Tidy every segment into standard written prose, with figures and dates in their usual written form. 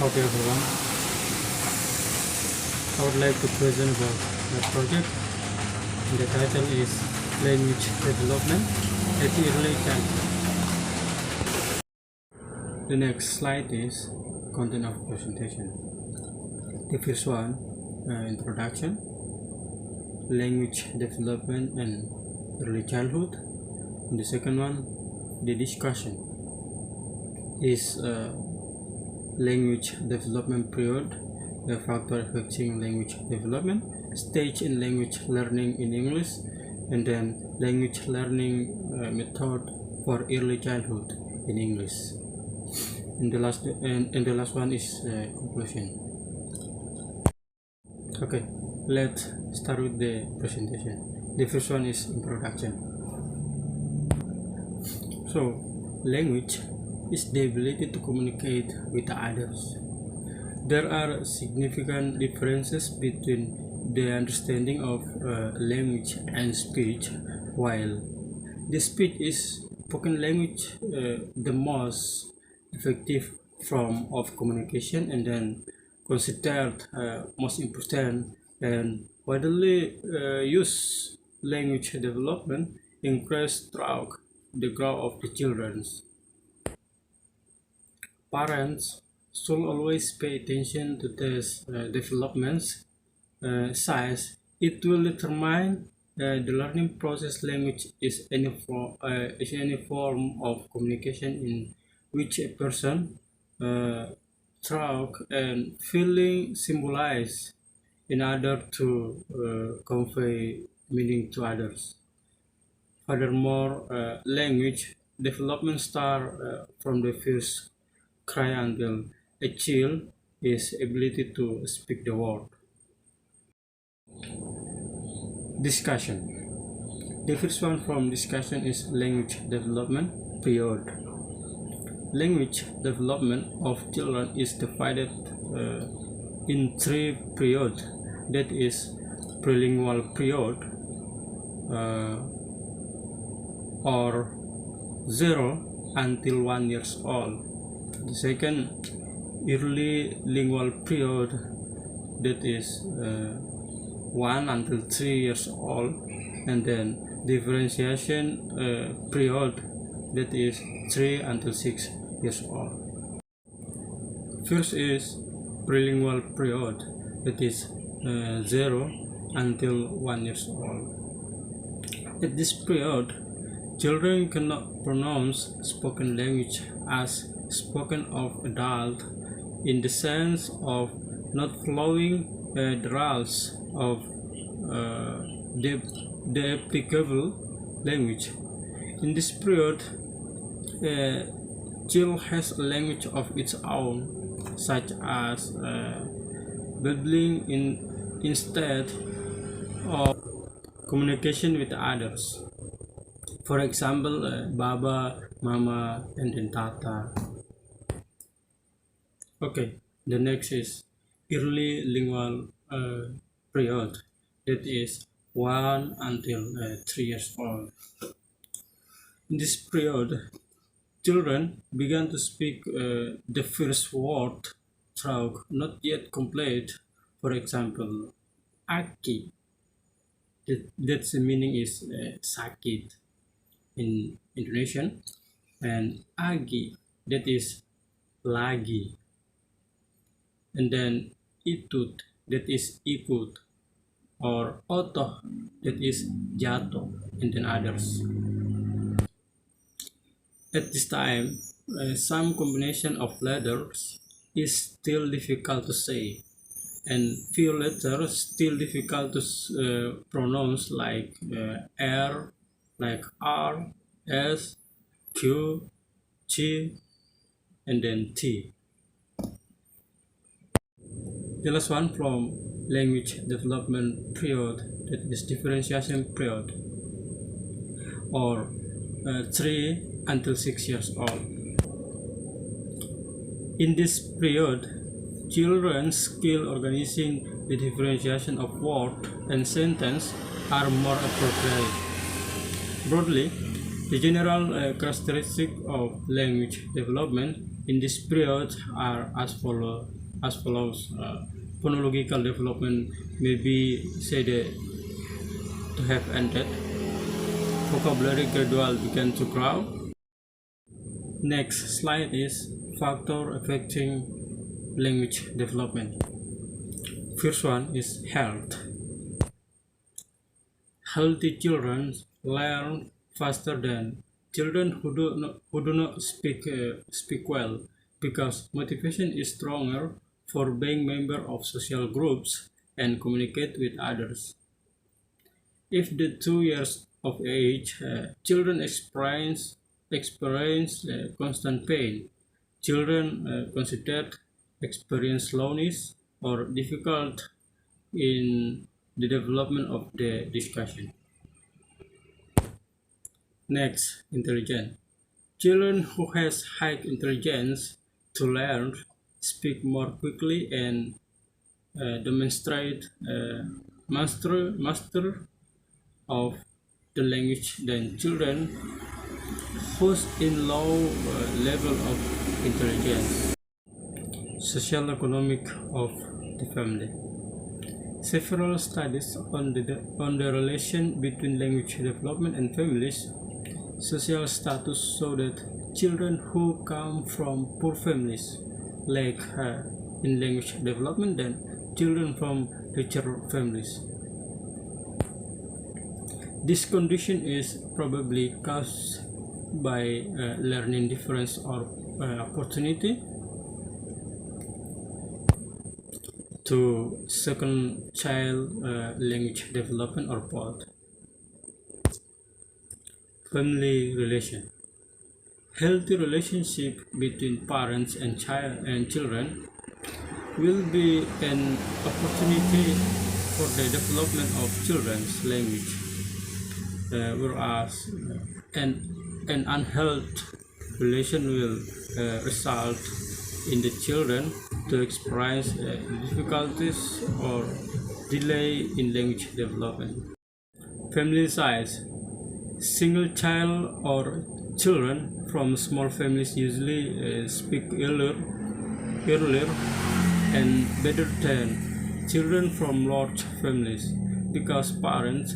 Okay everyone, I would like to present about the project. The title is Language Development at Early Childhood. The next slide is content of presentation. The first one, introduction, language development and early childhood. And the second one, the discussion is language development period, the factor affecting language development, stage in language learning in English, and then language learning method for early childhood in English. And the last one is conclusion. Okay, let's start with the presentation. The first one is introduction. So, language is the ability to communicate with others. There are significant differences between the understanding of language and speech. While the speech is spoken language, the most effective form of communication, and then considered most important and widely used language development increase throughout the growth of the children. Parents should always pay attention to these developments, since it will determine the learning process. Language is any form of communication in which a person, thought and feeling symbolize in order to convey meaning to others. Furthermore, language development starts from the first cry until a child is ability to speak the word. Discussion. The first one from discussion is language development period. Language development of children is divided in three periods. That is prelingual period, or 0 until 1 years old. The second, early lingual period, that is 1 until 3 years old, and then differentiation period, that is 3 until 6 years old. First is prelingual period, that is 0 until 1 years old. At this period, children cannot pronounce spoken language as spoken of adult, in the sense of not following the rules of the applicable language. In this period, a child has a language of its own, such as babbling instead of communication with others. For example, Baba, Mama, and then Tata. Okay, the next is early lingual period, that is 1 until 3 years old. In this period, children began to speak the first word through not yet complete. For example, Aki, that's the meaning is sakit in Indonesian, and Agi, that is lagi, and then Itut, that is ikut, or Otoh, that is jatuh, and then others. At this time, some combination of letters is still difficult to say, and few letters still difficult to pronounce, like R, like R, S, Q, G, and then T. The last one from language development period, that is differentiation period, or 3 until 6 years old. In this period, children's skill organizing the differentiation of word and sentence are more appropriate. Broadly, the general characteristic of language development in this period are as follows. Phonological development may be said to have ended. Vocabulary gradually began to grow. Next slide is factor affecting language development. First one is health. Healthy children learn faster than children who do not speak well, because motivation is stronger for being member of social groups and communicate with others. If the 2 years of age, children experience constant pain. Children considered experience slowness or difficult in the development of the discussion. Next, intelligence. Children who has high intelligence to learn speak more quickly and demonstrate master of the language than children who's in low level of intelligence. Social economic of the family. Several studies on the relation between language development and families social status show that children who come from poor families lack in language development than children from richer families. This condition is probably caused by learning difference or opportunity to second child language development or both. Family relation. Healthy relationship between parents and children will be an opportunity for the development of children's language, whereas an unhealthy relation will result in the children to experience difficulties or delay in language development. Family size. Single child or children from small families usually speak earlier and better than children from large families, because parents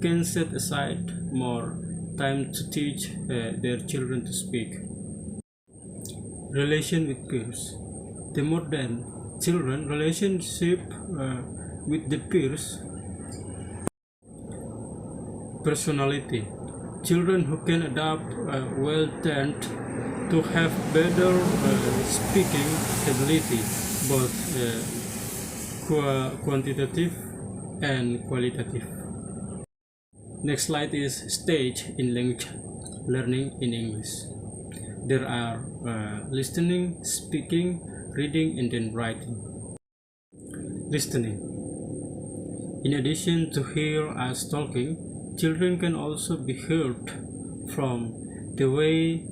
can set aside more time to teach their children to speak. Relation with peers. The modern children relationship with the peers. Personality. Children who can adapt well tend to have better speaking ability, both quantitative and qualitative. Next slide is stage in language learning in English. There are listening, speaking, reading, and then writing. Listening. In addition to hear us talking, children can also be heard from the way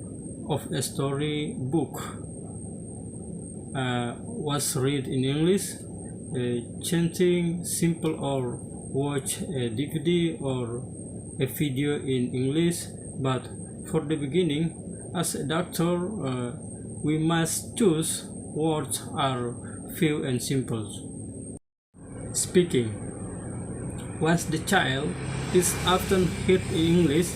of a story book was read in English, chanting simple, or watch a DVD or a video in English. But for the beginning, as a doctor, we must choose words are few and simple. Speaking. Once the child is often heard in English,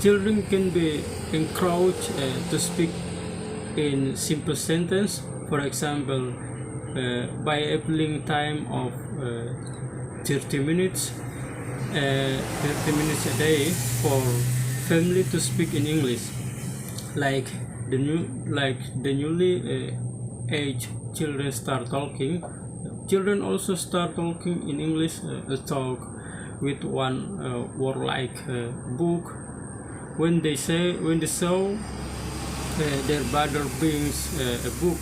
children can be encouraged to speak in simple sentence. For example, by applying time of 30 minutes a day for family to speak in English. Like the newly aged children start talking, children also start talking in English. Talk with one word like book. When they saw their brother brings a book,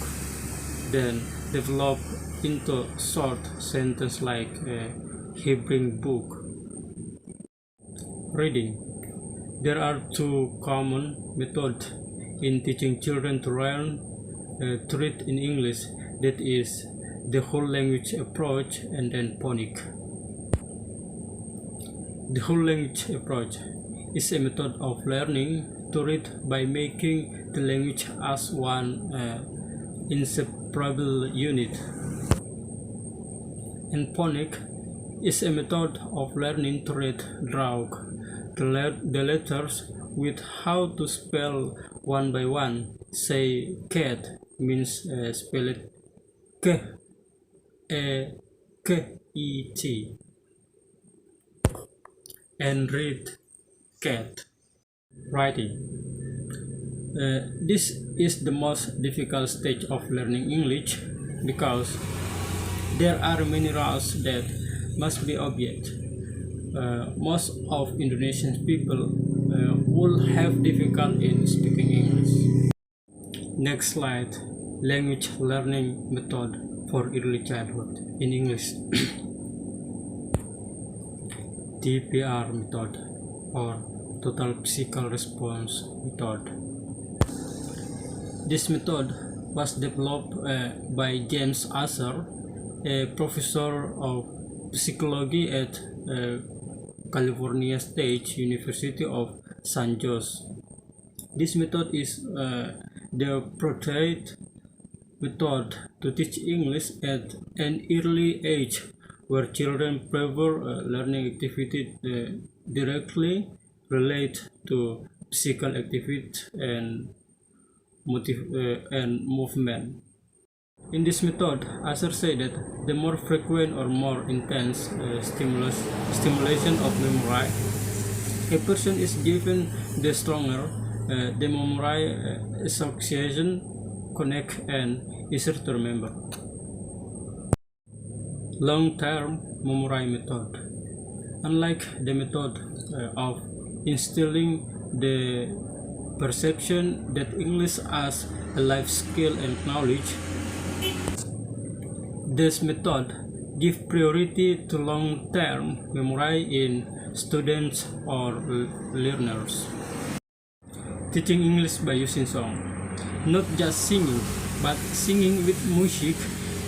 then develop into short sentence like he bring book. Reading. There are two common methods in teaching children to learn to read in English. That is the whole language approach and then phonic. The whole language approach is a method of learning to read by making the language as one inseparable unit. And phonics is a method of learning to read the letters with how to spell one by one. Say cat means spelled K-E-K-E-T, and read cat. Writing. This is the most difficult stage of learning English because there are many rules that must be obeyed. Most of Indonesian people will have difficulty in speaking English. Next slide, language learning method for early childhood in English. TPR method, or Total Physical Response method. This method was developed by James Asser, a professor of psychology at California State University of San Jose. This method is the preferred method to teach English at an early age, where children prefer learning activity directly relate to physical activity and movement. In this method, Asser said that the more frequent or more intense stimulation of memory a person is given, the stronger the memory association connect and easier to remember. Long-term memory method. Unlike the method of instilling the perception that English as a life skill and knowledge, this method gives priority to long-term memory in students or learners. Teaching English by using song. Not just singing, but singing with music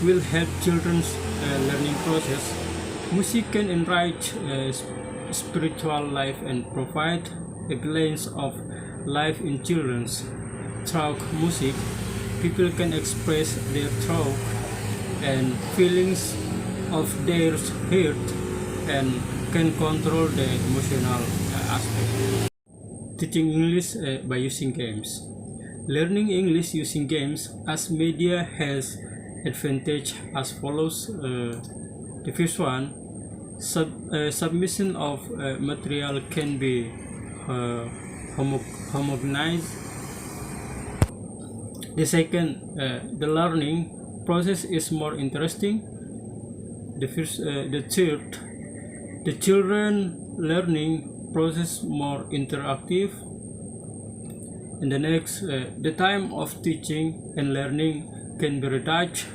will help children's learning process. Music can enrich spiritual life and provide a glimpse of life in children's. Through music, people can express their thoughts and feelings of their heart and can control the emotional aspect. Teaching English by using games. Learning English using games as media has advantage as follows. The first one, submission of material can be homogenized. The second, the learning process is more interesting. The third, the children learning process more interactive. And the next, the time of teaching and learning can be reduced.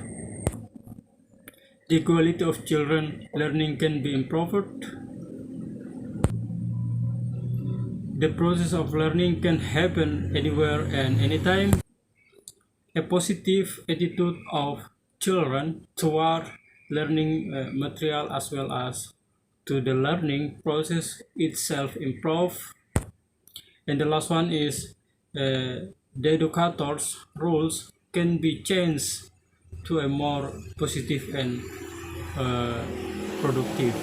The quality of children learning can be improved. The process of learning can happen anywhere and anytime. A positive attitude of children toward learning material as well as to the learning process itself improve. And the last one is the educator's rules can be changed to a more positive and productive.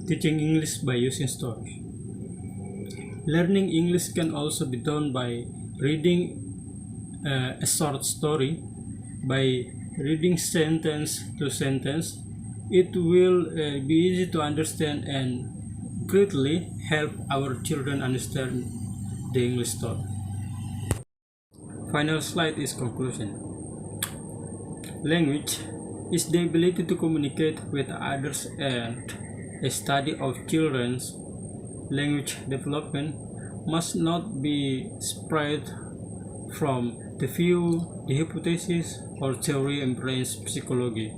Teaching English by using stories. Learning English can also be done by reading a short story. By reading sentence to sentence, it will be easy to understand and greatly help our children understand the English story. Final slide is conclusion. Language is the ability to communicate with others, and a study of children's language development must not be spread from the view, the hypothesis, or theory in brain psychology.